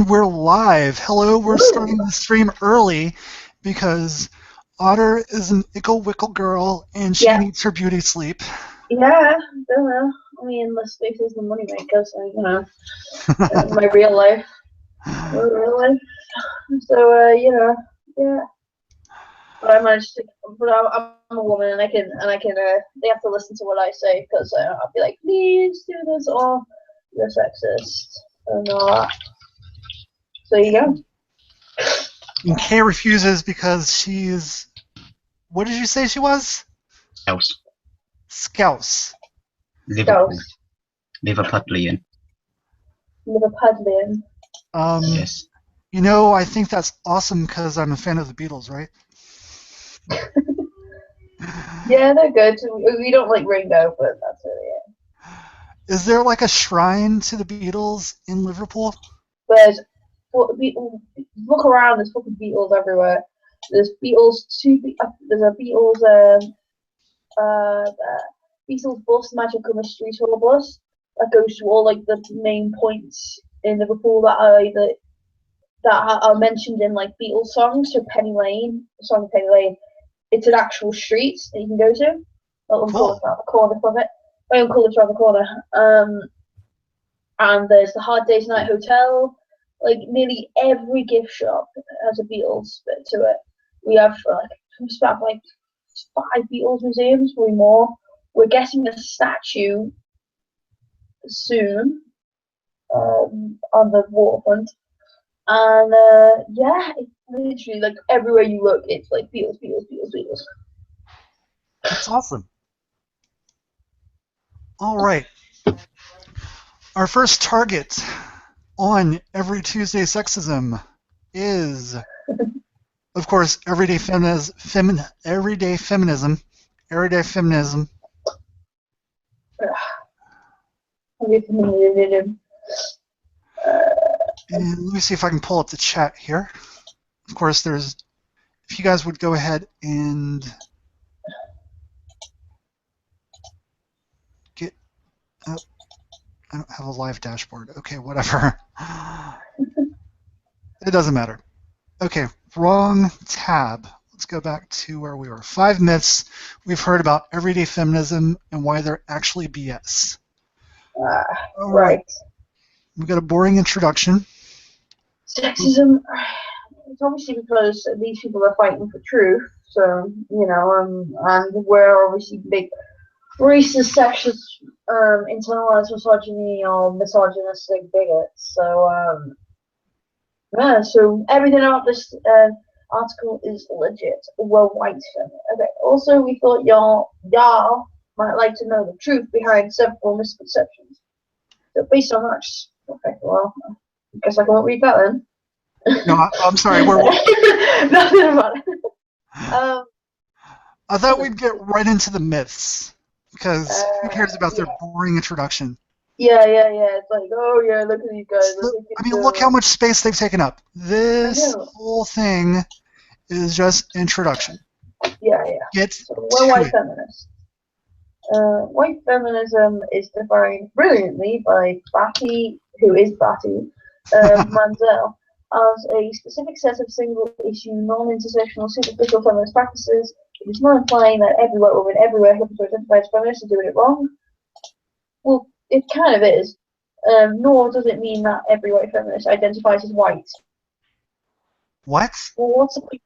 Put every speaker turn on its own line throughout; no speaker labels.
And we're live. Hello, we're starting the stream early because Otter is an ickle-wickle girl and she needs her beauty sleep.
Yeah, don't know. I mean, the space is the moneymaker, so, you know, my real life. So, you know, yeah. But I managed to, but I'm a woman and I can, they have to listen to what I say because I'll be like, please do this or you're sexist and all that. So you go.
And Cae refuses because she's, what did you say she was? Scouse.
Liverpool. Liverpudlian.
Liverpudlian.
Yes.
You know, I think that's awesome because I'm a fan of the Beatles, right?
Yeah, they're good. We don't like Ringo, but that's really it.
Is there like a shrine to the Beatles in Liverpool?
There's look around. There's fucking Beatles everywhere. There's Beatles. There's a Beatles. Beatles bus, Magical Mystery Tour bus that goes to all like the main points in Liverpool that are mentioned in like Beatles songs. So Penny Lane, the song Penny Lane. It's an actual street that you can go to.
Cool.
Around the corner from it. My uncle lives around the corner. And there's the Hard Day's Night Hotel. Like nearly every gift shop has a Beatles bit to it. We have like 5 Beatles museums, probably more. We're getting a statue soon on the waterfront. And yeah, it's literally like everywhere you look, it's like Beatles.
That's awesome. All right. Our first target on Every Tuesday Sexism is, of course, everyday feminism. And let me see if I can pull up the chat here. Of course, if you guys would go ahead and get up. I don't have a live dashboard. Okay, whatever. It doesn't matter. Okay, wrong tab. Let's go back to where we were. 5 myths we've heard about everyday feminism and why they're actually BS. All right. We've got a boring introduction.
Sexism, it's obviously because these people are fighting for truth. So, you know, and we're obviously big racist, sexist, internalized misogyny or misogynistic bigots. So, yeah, so everything about this article is legit. We're white feminists. Okay. Also, we thought y'all might like to know the truth behind several misconceptions. So, based on that, okay, well, I guess I can't read that then.
No, I'm sorry.
Nothing about it.
I thought we'd get right into the myths because who cares about their boring introduction?
Yeah. It's like, oh yeah, look at these guys.
Look how much space they've taken up. This whole thing is just introduction.
Yeah. So we're white feminists. White feminism is defined brilliantly by Batty, who is Batty, Manzel, as a specific set of single-issue, non-intersectional, superficial feminist practices. It is not implying that every white woman everywhere who identifies as feminist is doing it wrong. Well, it kind of is. Nor does it mean that every white feminist identifies as white.
What?
Well, what's the point?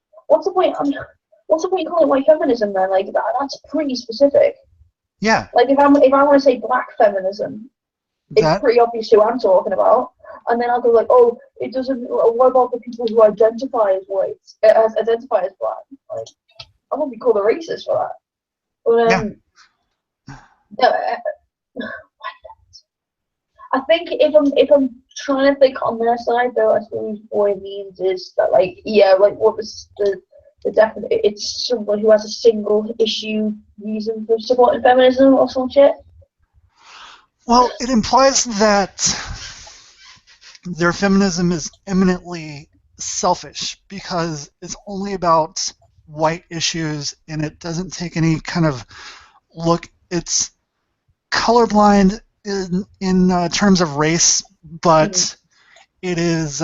What's the point calling it white feminism then? Like that's pretty specific.
Yeah.
Like if I want to say black feminism, it's pretty obvious who I'm talking about. And then I'll go like, oh, it doesn't. What about the people who identify as white, identify as black? Like, I won't be called a racist for that. But I think if I'm trying to think on their side, though, I suppose what it means is that what was the definite? It's someone who has a single issue reason for supporting feminism or some shit.
Well, it implies that their feminism is eminently selfish because it's only about white issues and it doesn't take any kind of look. It's colorblind in terms of race, but it is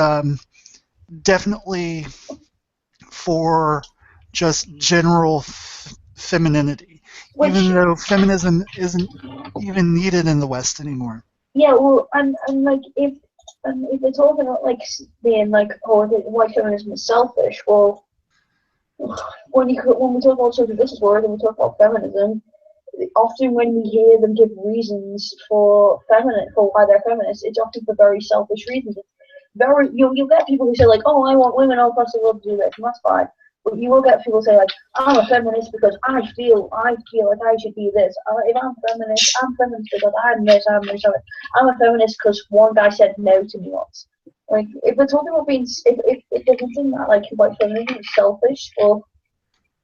definitely for just general femininity, even though feminism isn't even needed in the West anymore.
Yeah, well, and like if they're talking about like being like, oh, white feminism is selfish, well, when we talk about social justice warriors and we talk about feminism, often when we hear them give reasons for why they're feminists, it's often for very selfish reasons. You'll get people who say like, oh, I want women all across the world to do this, and that's fine. But you will get people say like, I'm a feminist because I feel like I should be this. If I'm feminist because I'm this. I'm a feminist because one guy said no to me once. Like, if we're talking about being, if they're hinting that like white feminism is selfish, or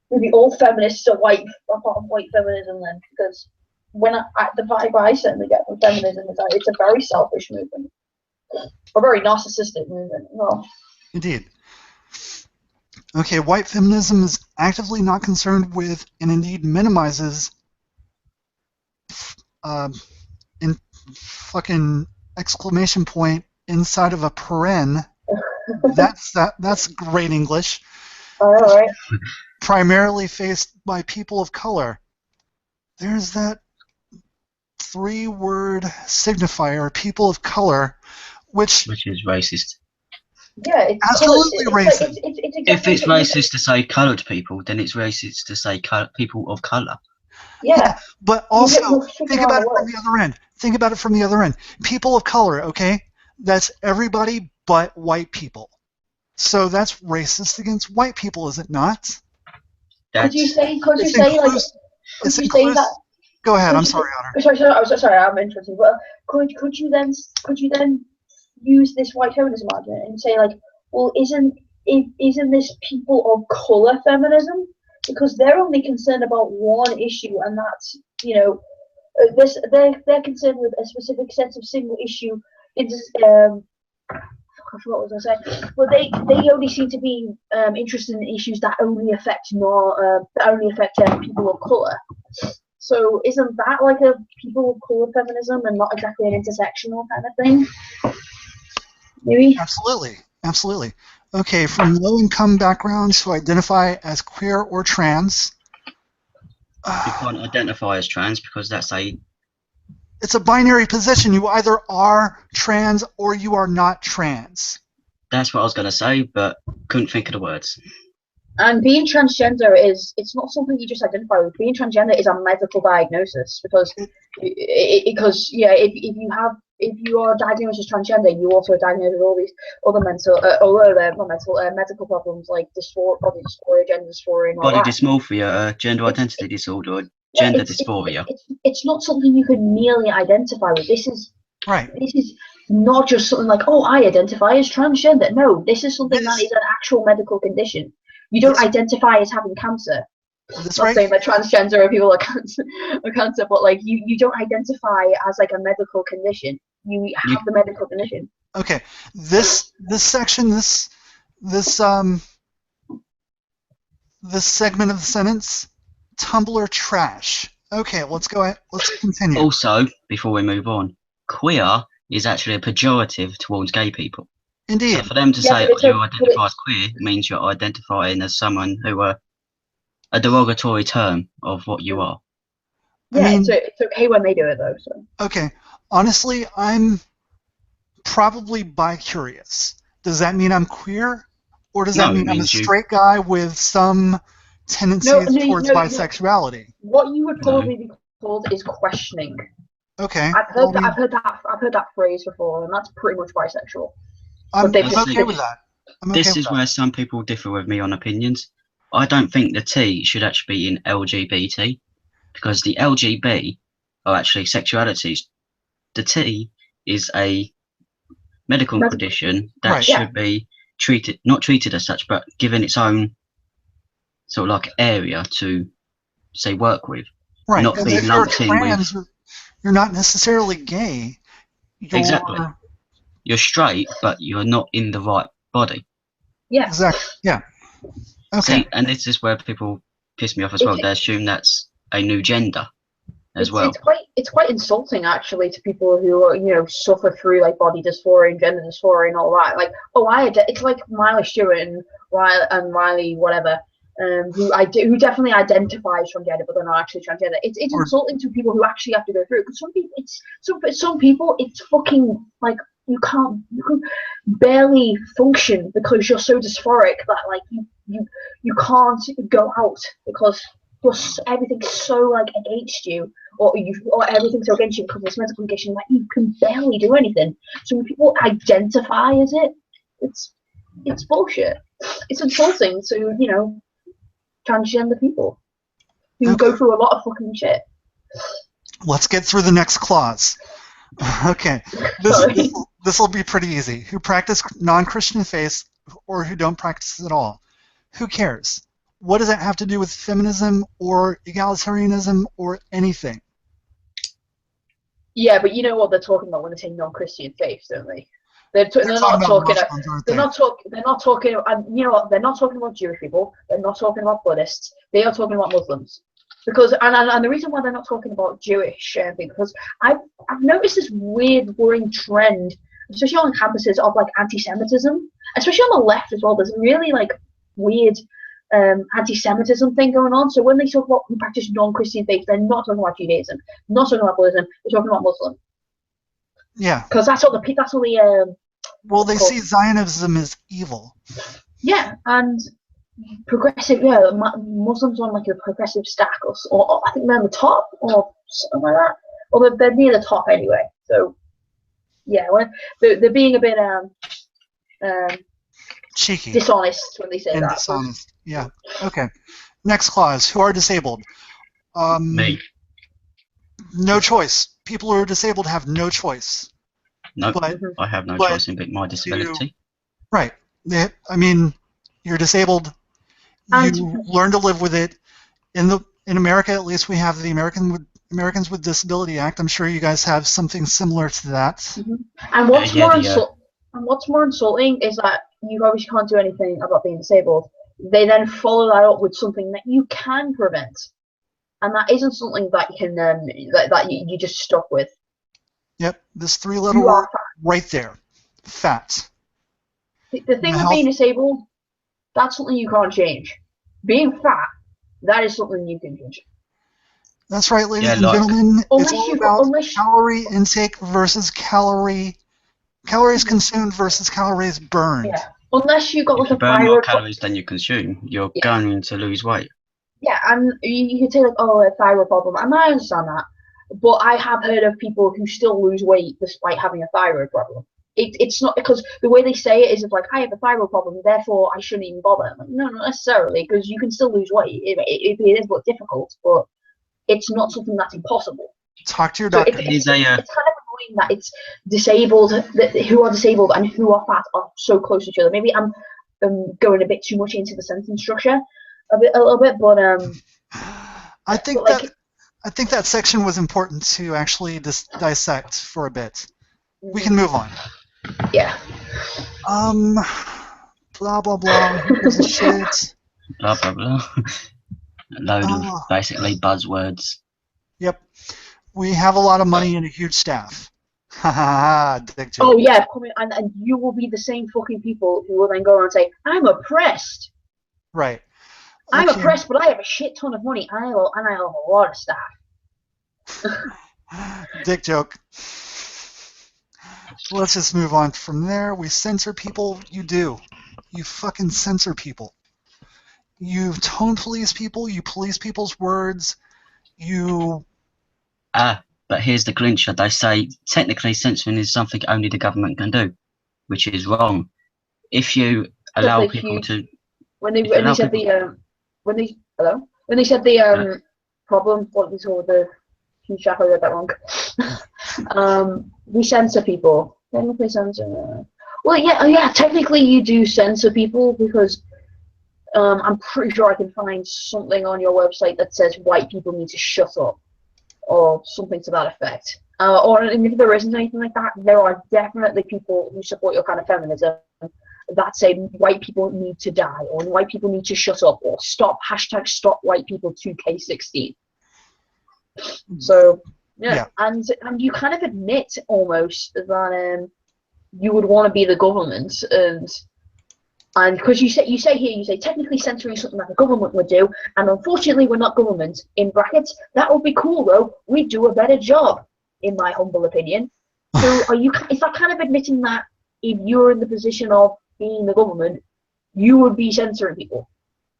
maybe all feminists are part of white feminism then, because the vibe I certainly get from feminism is that it's a very selfish movement, a very narcissistic movement. Well,
indeed. Okay, white feminism is actively not concerned with, and indeed minimizes, in fucking exclamation point inside of a paren. That's great English.
all right.
Primarily faced by people of color. There's that 3-word signifier, people of color, which
is racist.
Yeah, it's
absolutely racist.
Like, it's exactly
if it's racist to say coloured people, then it's racist to say people of colour.
Yeah,
but also think about it from the other end. Think about it from the other end. People of color, okay? That's everybody but white people. So that's racist against white people, is it not?
Could you say that?
Go ahead. I'm sorry, Otter.
Sorry, I'm interested. But could you then use this white feminism argument and say like, well, isn't this people of color feminism? Because they're only concerned about one issue, and that's they're concerned with a specific set of single issue. I forgot what I was going to say. But they only seem to be interested in issues that only affect people of color. So isn't that like a people of color feminism and not exactly an intersectional kind of thing? Maybe?
Absolutely. Okay, from low-income backgrounds who identify as queer or trans.
You can't identify as trans because
it's a binary position. You either are trans or you are not trans.
That's what I was going to say, but couldn't think of the words.
And being transgender it's not something you just identify with. Being transgender is a medical diagnosis because if you are diagnosed as transgender, you also are diagnosed with all these other medical problems like body dysphoria, gender dysphoria, and all
body
that.
dysmorphia, gender identity disorder, gender dysphoria.
It's not something you can merely identify with. This is not just something like, oh, I identify as transgender. No, this is something that is an actual medical condition. You don't identify as having cancer.
That's
not saying that transgender people are cancer, but like you don't identify as like a medical condition. You have the medical condition.
Okay, this section, this segment of the sentence, Tumblr trash. Okay, let's go ahead. Let's continue.
Also, before we move on, queer is actually a pejorative towards gay people.
Indeed.
So for them to say you identify as queer means you're identifying as someone who a derogatory term of what you are.
Yeah, it's okay when they do it though. So.
Okay, honestly, I'm probably bi-curious. Does that mean I'm queer, or does that mean I'm a straight guy with some tendencies towards bisexuality?
What you would probably be called is questioning.
Okay.
I've heard that phrase before, and that's pretty much bisexual.
I'm okay with that.
This is where some people differ with me on opinions. I don't think the T should actually be in LGBT, because the LGB are actually sexualities. The T is a medical condition that should be not treated as such, but given its own sort of like area to say work with.
Right.
Not be lumped in with.
You're not necessarily gay.
Exactly. You're straight, but you're not in the right body.
Yeah.
Exactly. Yeah. Okay.
See, and this is where people piss me off as well. They assume that's a new gender. as well.
It's quite insulting actually to people who are, suffer through like body dysphoria and gender dysphoria and all that. Like, it's like Miley Stewart and Riley whatever, who definitely identifies transgender but they're not actually transgender. It's insulting to people who actually have to go through it. Because some people it's fucking like you can barely function because you're so dysphoric that like you can't go out because everything's so like against you, or everything's so against you because of this medical condition that you can barely do anything. So when people identify as it, it's bullshit. It's insulting to transgender people who go through a lot of fucking shit.
Let's get through the next clause. Okay, this will be pretty easy. Who practice non-Christian faith or who don't practice at all? Who cares? What does it have to do with feminism or egalitarianism or anything?
Yeah, but you know what they're talking about when they say non-Christian faith, don't they? They're not talking. They're not talking. You know what? They're not talking about Jewish people. They're not talking about Buddhists. They are talking about Muslims. Because and the reason why they're not talking about Jewish because I've noticed this weird worrying trend, especially on campuses, of like anti-Semitism, especially on the left as well. There's a really like weird anti-Semitism thing going on. So when they talk about who practice non-Christian faith, they're not talking about Judaism, not talking about Buddhism. They're talking about Muslim.
Yeah.
Because that's all the
well, they see Zionism as evil.
Yeah, and progressive. Yeah, Muslims on like a progressive stack, or I think they're on the top, or something like that. Or they're near the top anyway. So yeah, when they're being a bit
cheeky,
dishonest when they say that.
Dishonest. Yeah. Okay. Next clause. Who are disabled?
Me.
No choice. People who are disabled have no choice.
No, I have no choice in my disability.
Right. You're disabled. You learn to live with it. In America, at least, we have the Americans with Disability Act. I'm sure you guys have something similar to that.
Mm-hmm. And what's more insulting is that you obviously can't do anything about being disabled. They then follow that up with something that you can prevent, and that isn't something that you can that you just stuck with.
Yep, this three-letter word right there, fat.
The thing with being disabled, that's something you can't change. Being fat, that is something you can change.
That's right, ladies and gentlemen. It's all about calorie intake versus calories consumed versus calories burned.
Yeah. Unless you got like a
burn more calories than you consume, you're going to lose weight.
Yeah, and you could say like, a thyroid problem, and I understand that. But I have heard of people who still lose weight despite having a thyroid problem. It's not because the way they say it is like, I have a thyroid problem, therefore I shouldn't even bother. Like, no, not necessarily, because you can still lose weight. It is but difficult, but it's not something that's impossible.
Talk to your doctor.
So it's kind of annoying that it's disabled, who are disabled and who are fat are so close to each other. Maybe I'm going a bit too much into the sentence structure, a little bit, but
I think that section was important to actually dissect for a bit. We can move on.
Yeah.
Blah blah blah. Who gives a shit?
Blah blah blah. A load of basically buzzwords.
Yep. We have a lot of money and a huge staff. Ha ha ha. Dick joke.
Oh yeah, and you will be the same fucking people who will then go around and say, "I'm oppressed."
Right.
I'm oppressed, but I have a shit ton of money, and I have a lot of staff.
Dick joke. Let's just move on from there. We censor people. You do. You fucking censor people. You tone police people. You police people's words. You...
but here's the clincher. They say technically censoring is something only the government can do, which is wrong. If you allow people to... When they said the
problem, what we saw with the huge I read that wrong. We censor people. Technically censor. Well, yeah. Technically, you do censor people because I'm pretty sure I can find something on your website that says white people need to shut up, or something to that effect. Or if there isn't anything like that, there are definitely people who support your kind of feminism that say white people need to die, or white people need to shut up, or stop white people 2K16. So yeah,
Yeah.
and you kind of admit almost that you would want to be the government, and because you say technically censoring something that the government would do, and unfortunately we're not government in brackets. That would be cool though. We'd do a better job, in my humble opinion. So is that kind of admitting that if you're in the position of being the government, you would be censoring people?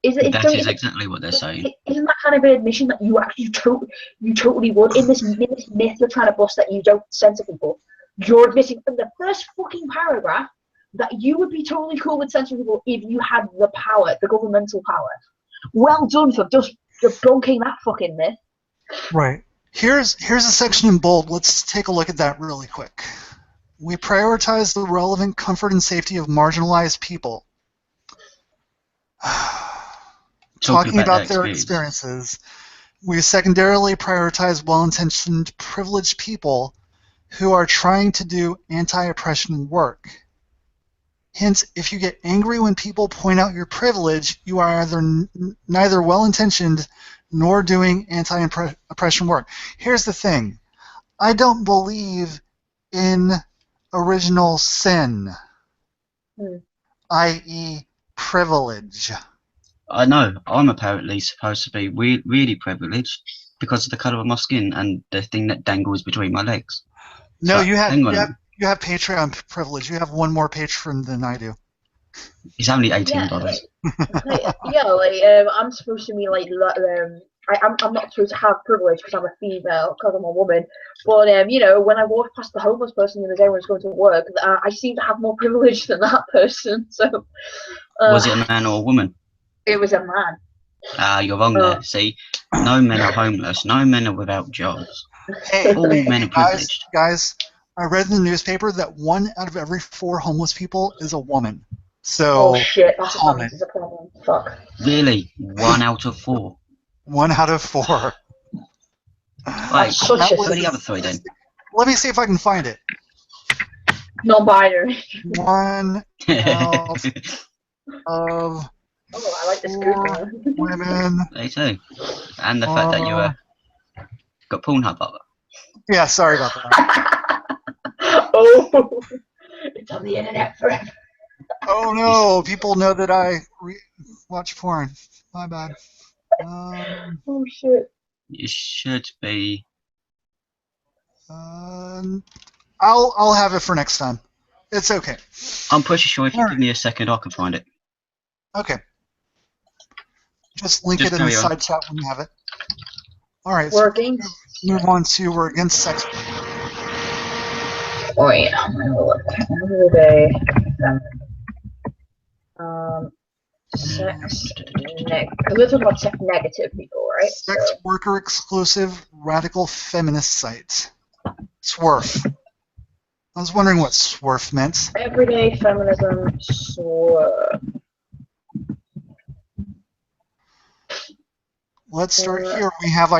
That is exactly what they're saying.
Isn't that kind of an admission that you totally would in this myth you're trying to bust that you don't censor people? You're admitting from the first fucking paragraph that you would be totally cool with censoring people if you had the power, the governmental power. Well done for just debunking that fucking myth.
Right. Here's a section in bold. Let's take a look at that really quick. We prioritize the relevant comfort and safety of marginalized people. Talking about their experiences. We secondarily prioritize well-intentioned, privileged people who are trying to do anti-oppression work. Hence, if you get angry when people point out your privilege, you are either neither well-intentioned nor doing anti-oppression work. Here's the thing. I don't believe in original sin, i.e. privilege.
I know. I'm apparently supposed to be really privileged because of the colour of my skin and the thing that dangles between my legs.
No,
So,
you have
Patreon
privilege. You have one more patron than I do.
It's only $18.
I'm supposed to be like I'm not supposed to have privilege because I'm a female, because I'm a woman. But when I walked past the homeless person the other day when I was going to work, I seem to have more privilege than that person. So
was it a man or a woman?
It was a man.
You're wrong there. See, no men are homeless. No men are without jobs.
Hey,
all men are privileged.
Guys, I read in the newspaper that 1 out of every 4 homeless people is a woman. So,
oh shit, that's a problem. Fuck.
Really? 1 out of 4?
1 out of 4.
Right, who are the other 3 then?
Let me see if I can find it.
Non-binary.
1 out of
Oh, I like this Google.
women.
Me too. And the fact that you got Pornhub up.
Yeah, sorry about that.
Oh, it's on the internet forever.
Oh no, people know that I watch porn. My bad.
Oh shit.
You should be.
I'll have it for next time. It's okay.
I'm pretty sure if you give me a second, I can find it.
Okay. Just link it in the side chat when you have it. All right.
We're against.
Move on to we're against sex.
Oh yeah, I'm gonna look. Another day. Sex. We're talking about sex negative people, right?
Sex worker exclusive radical feminist site. SWERF. I was wondering what SWERF meant.
Everyday feminism. SWERF.
Let's start here. We have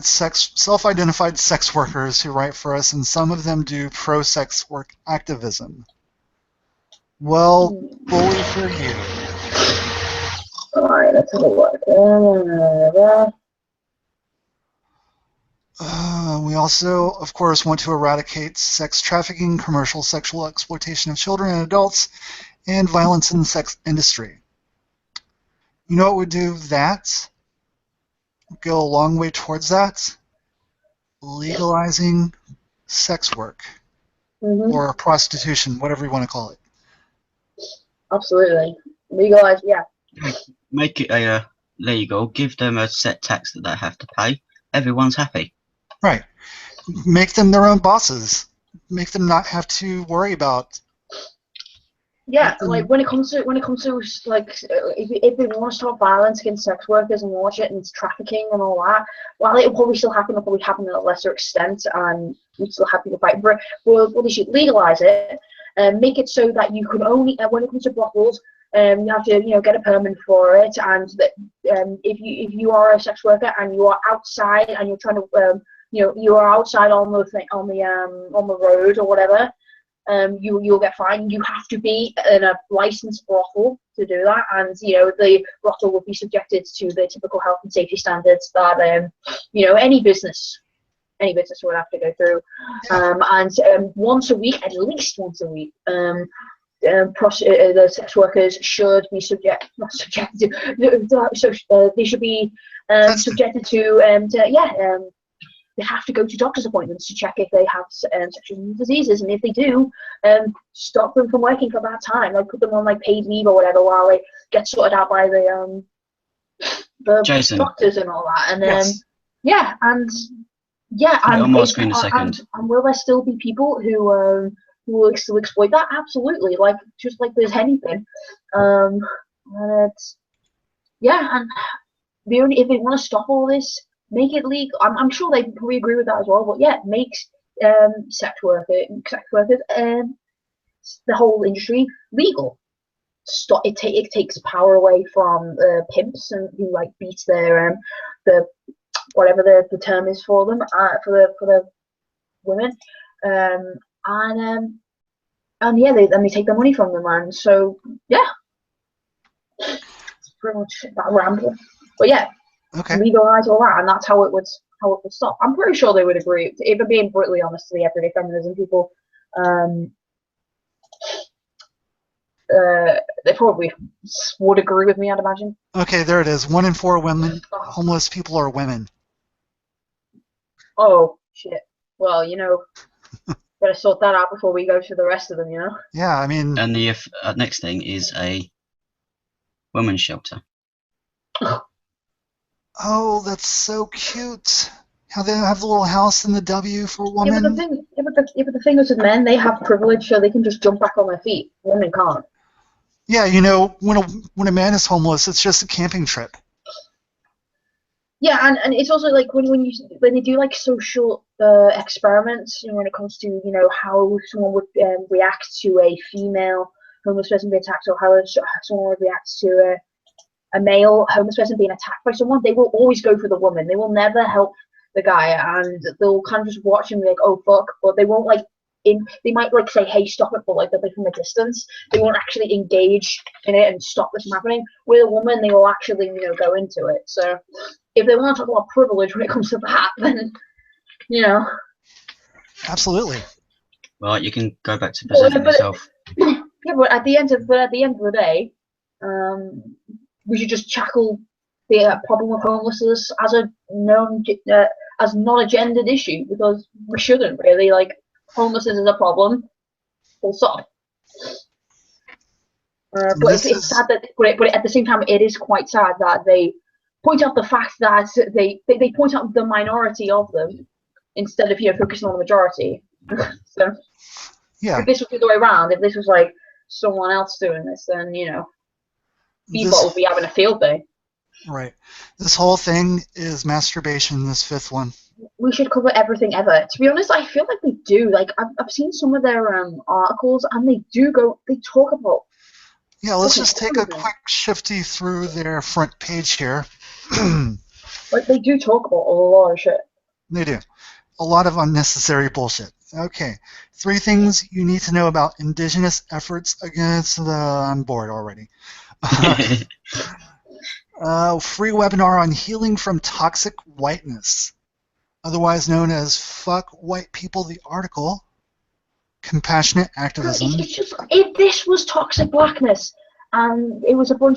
self-identified sex workers who write for us, and some of them do pro-sex work activism. Well, bully for you.
Alright, let's have a look.
We also, of course, want to eradicate sex trafficking, commercial sexual exploitation of children and adults, and violence in the sex industry. You know what would do that? Go a long way towards that? Legalizing sex work. Or prostitution, whatever you want to call it.
Absolutely. Legalize, yeah.
Make it legal, give them a set tax that they have to pay. Everyone's happy.
Right. Make them their own bosses. Make them not have to worry about.
Yeah, like when it comes to like if they want to stop violence against sex workers and more shit and trafficking and all that, while it will probably still happen, it'll probably happen at a lesser extent, and we still have people fighting for it. Well, they should legalize it and make it so that you can only when it comes to brothels, you have to get a permit for it, and that if you are a sex worker and you are outside and you're trying to you are outside on the road or whatever. you'll get fined. You have to be in a licensed brothel to do that, and the brothel will be subjected to the typical health and safety standards that any business would have to go through. And once a week, at least once a week, the sex workers should be they should be subjected to they have to go to doctor's appointments to check if they have sexual diseases, and if they do, stop them from working for that time. Like, put them on paid leave or whatever while they get sorted out by the
Jason.
doctors and all that. And
Yes.
On my screen a second.
And will there still be people who will still exploit that? Absolutely. Just like there's anything. And if they want to stop all this, make it legal. I'm sure they probably agree with that as well. But yeah, make sex workers, the whole industry legal. Stop it. It takes power away from pimps and who beat their the whatever the term is for them for the women, they take the money from them, and so it's pretty much that ramble. But yeah.
Okay.
Legalize all that, and that's how it would stop. I'm pretty sure they would agree. If I'm being brutally honest to the everyday feminism people, they probably would agree with me, I'd imagine.
Okay, there it is. 1 in 4 women, homeless people are women.
Oh shit. Well, better sort that out before we go to the rest of them.
Yeah, I mean.
And the next thing is a women's shelter.
Oh, that's so cute. How they have the little house in the W for women.
Yeah, but the thing is with men, they have privilege, so they can just jump back on their feet. Women can't.
Yeah, when a man is homeless, it's just a camping trip.
Yeah, and it's also when they do social experiments, when it comes to how someone would react to a female homeless person being attacked, or how someone would react to a male homeless person being attacked by someone, they will always go for the woman. They will never help the guy, and they'll kind of just watch him and be like, oh fuck, but they won't they might say, hey, stop it, but they'll be from a distance. They won't actually engage in it and stop this from happening. With a woman, they will actually go into it. So if they want to talk about privilege when it comes to that, then
Absolutely.
Well, you can go back to presenting yourself.
Yeah, but at the end of the day, we should just tackle the problem of homelessness as as not a gendered issue, because we shouldn't really. Homelessness is a problem. Full stop. But it's sad that, but at the same time, it is quite sad that they point out the fact that they point out the minority of them instead of focusing on the majority. So
yeah,
if this was the other way around, if this was someone else doing this, then people would be having a field day.
Right. This whole thing is masturbation. This 5th one.
We should cover everything ever. To be honest, I feel like we do. I've seen some of their articles, and they talk about.
Yeah, let's just take a quick shifty through their front page here.
They do talk about a lot of shit.
They do. A lot of unnecessary bullshit. Okay. 3 things you need to know about indigenous efforts against the... I'm bored already. Free webinar on healing from toxic whiteness, otherwise known as Fuck White People, the article. Compassionate activism.
It's just, if this was toxic blackness, and it was someone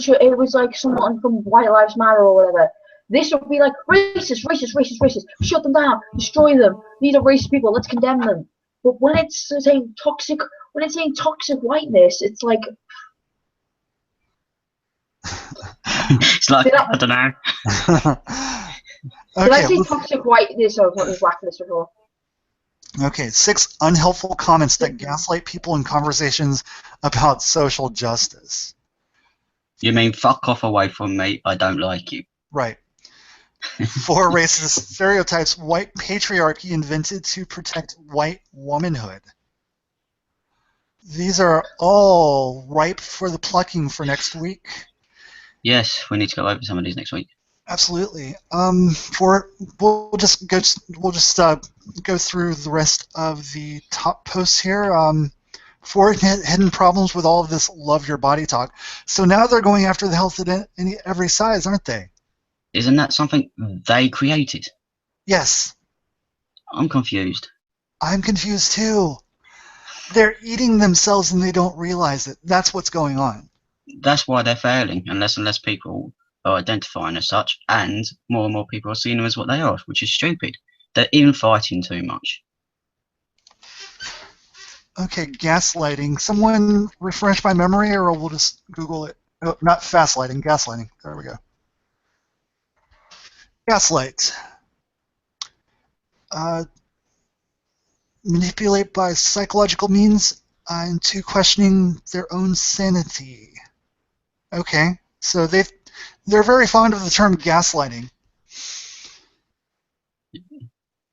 from White Lives Matter or whatever, this would be racist. Shut them down, destroy them. These are racist people. Let's condemn them. But when it's saying toxic whiteness, it's like.
It's I don't know.
Did I say toxic whiteness or blackness before?
Okay, 6 unhelpful comments that gaslight people in conversations about social justice.
You mean fuck off away from me, I don't like you.
Right. 4 racist stereotypes white patriarchy invented to protect white womanhood. These are all ripe for the plucking for next week.
Yes, we need to go over some of these next week.
Absolutely. We'll just go through the rest of the top posts here. for hidden problems with all of this love your body talk. So now they're going after the health at every size, aren't they?
Isn't that something they created?
Yes.
I'm confused.
I'm confused too. They're eating themselves and they don't realize it. That's what's going on.
That's why they're failing, and less people are identifying as such, and more people are seeing them as what they are, which is stupid. They're infighting too much.
Okay, gaslighting. Someone refresh my memory, or we'll just Google it. Oh, not fastlighting, gaslighting. There we go. Gaslight. Manipulate by psychological means into questioning their own sanity. Okay, so they're very fond of the term gaslighting.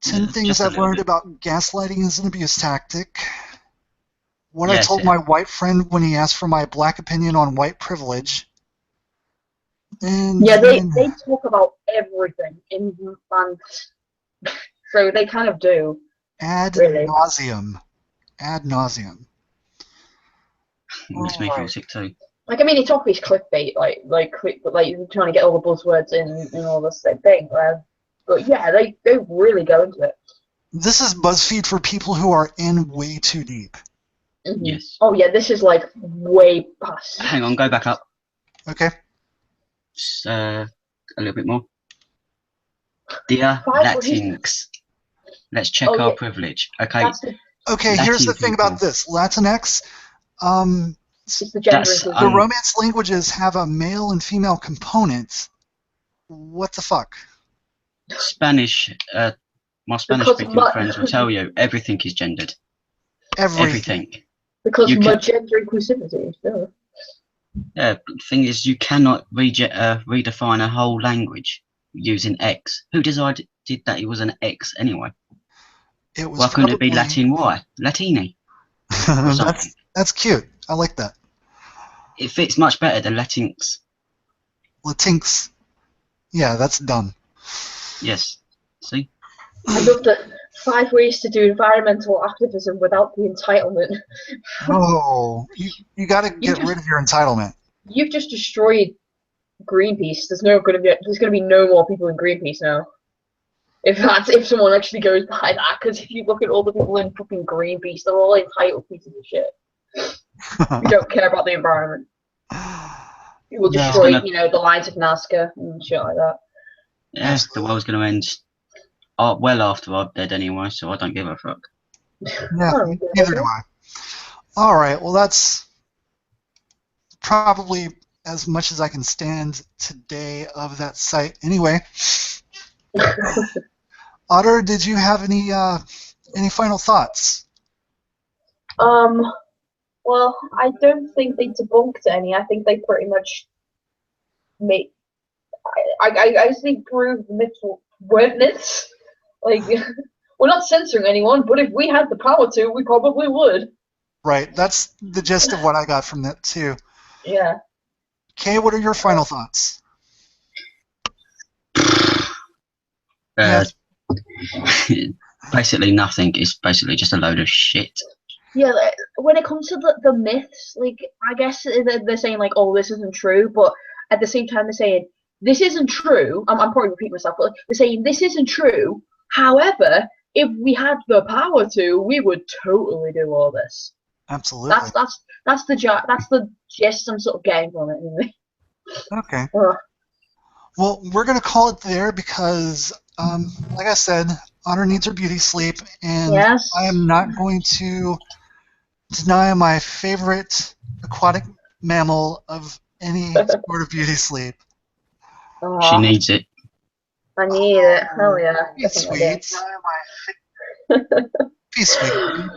10 things I've learned about gaslighting as an abuse tactic. What I told my white friend when he asked for my black opinion on white privilege. And
yeah, they talk about everything in months. So they kind of do.
Ad
really.
nauseum. Ad nauseum.
Makes me feel sick too.
Like, I mean, it's obvious clickbait, like trying to get all the buzzwords in and all this thing. But yeah, they really go into it.
This is BuzzFeed for people who are in way too deep.
Mm-hmm.
Yes.
Oh yeah, this is like way past.
Hang on, go back up.
Okay.
A little bit more. Dear Latinx, let's check our privilege. Okay.
Okay, here's the thing about this. Latinx,
it's the gender
the Romance languages have a male and female component. What the fuck?
Spanish, my Spanish-speaking friends will tell you everything is gendered. Everything.
Because gender inclusivity. Yeah.
Yeah, the thing is, you cannot redefine a whole language using X. Who decided that it was an X anyway?
It was.
Why couldn't it be Latin Y? Latini.
That's cute. I like that.
It fits much better than Latinx.
Latinx. Yeah, that's dumb.
Yes. See?
I love that 5 ways to do environmental activism without the entitlement.
Oh, you got to get rid of your entitlement.
You've just destroyed Greenpeace. There's going to be no more people in Greenpeace now. If someone actually goes by that, because if you look at all the people in fucking Greenpeace, they're all entitled pieces of shit. We don't care about the environment. It will destroy, the lines of Nazca and shit like that.
Yeah, the world's going to end well after I'm dead anyway, so I don't give a fuck.
Yeah, neither do I. All right, well, that's probably as much as I can stand today of that site. Anyway, Otter, did you have any final thoughts?
Well, I don't think they debunked any. I think they pretty much made. I think proved the myths weren't myths. Like, we're not censoring anyone, but if we had the power to, we probably would.
Right. That's the gist of what I got from that too.
Yeah.
Cae, what are your final thoughts?
Basically nothing. It's basically just a load of shit.
Yeah, when it comes to the myths, like, I guess they're saying, like, oh, this isn't true, but at the same time they're saying, this isn't true. I'm probably repeating myself, but they're saying, this isn't true. However, if we had the power to, we would totally do all this.
Absolutely.
That's the gist I'm sort of getting from it. Anyway.
Okay. Well, we're going to call it there because, like I said, Otter needs her beauty sleep, and
yes.
I am not going to deny my favorite aquatic mammal of any sort of beauty sleep.
She needs it.
I need it. Hell yeah.
Be sweet. Be sweet.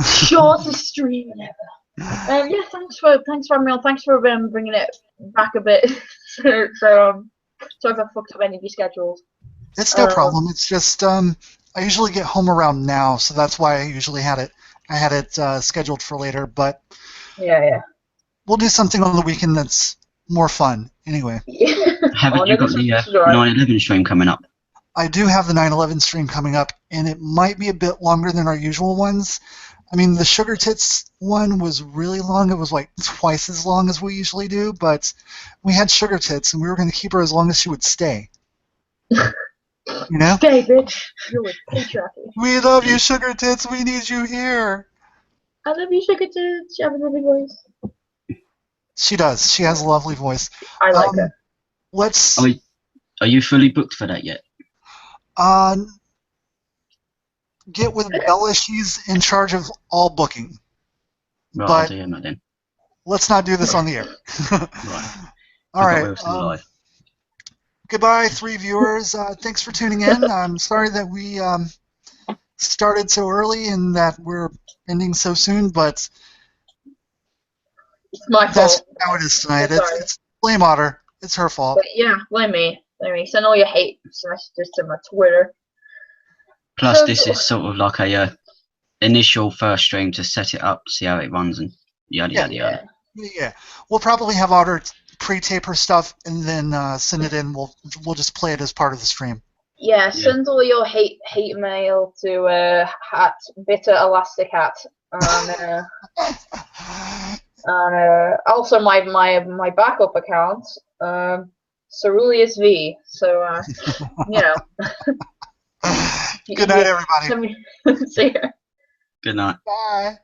Shortest stream ever. Yeah, thanks for Meal. Thanks for bringing it back a bit. so if I fucked up any of your schedules.
It's no problem. It's just I usually get home around now, so that's why I usually had it scheduled for later. But
yeah,
we'll do something on the weekend that's more fun. Anyway.
Haven't you got the 9/11 stream coming up?
I do have the 9/11 stream coming up, and it might be a bit longer than our usual ones. I mean, the Sugar Tits one was really long. It was like twice as long as we usually do, but we had Sugar Tits, and we were going to keep her as long as she would stay. You know?
Stay, bitch. You're with patriarchy.
We love you, Sugar Tits. We need you here.
I love you, Sugar Tits. You have a lovely voice.
She does. She has a lovely voice.
I like her.
Let's.
Are you fully booked for that yet?
Get with Bella. She's in charge of all booking.
Right,
But
I'll do that then.
let's not do this on the air.
Right.
All
We're
right.
still live.
Goodbye, 3 viewers. Thanks for tuning in. I'm sorry that we started so early and that we're ending so soon, but
It's my
that's
fault.
how it is tonight.
Sorry.
It's blame Otter. It's her fault.
But yeah, blame me. Blame me. Send all your hate messages to my Twitter.
Plus,
So-
this is sort of like a initial first stream to set it up, see how it runs, and yada yada yada.
Yeah. We'll probably have Otter pre-tape her stuff and then send it in. We'll just play it as part of the stream.
Yeah, send all your hate mail to hat bitter elastic hat. And also my backup account, Ceruleus V. So you know.
Good night, everybody.
See ya.
Good night.
Bye.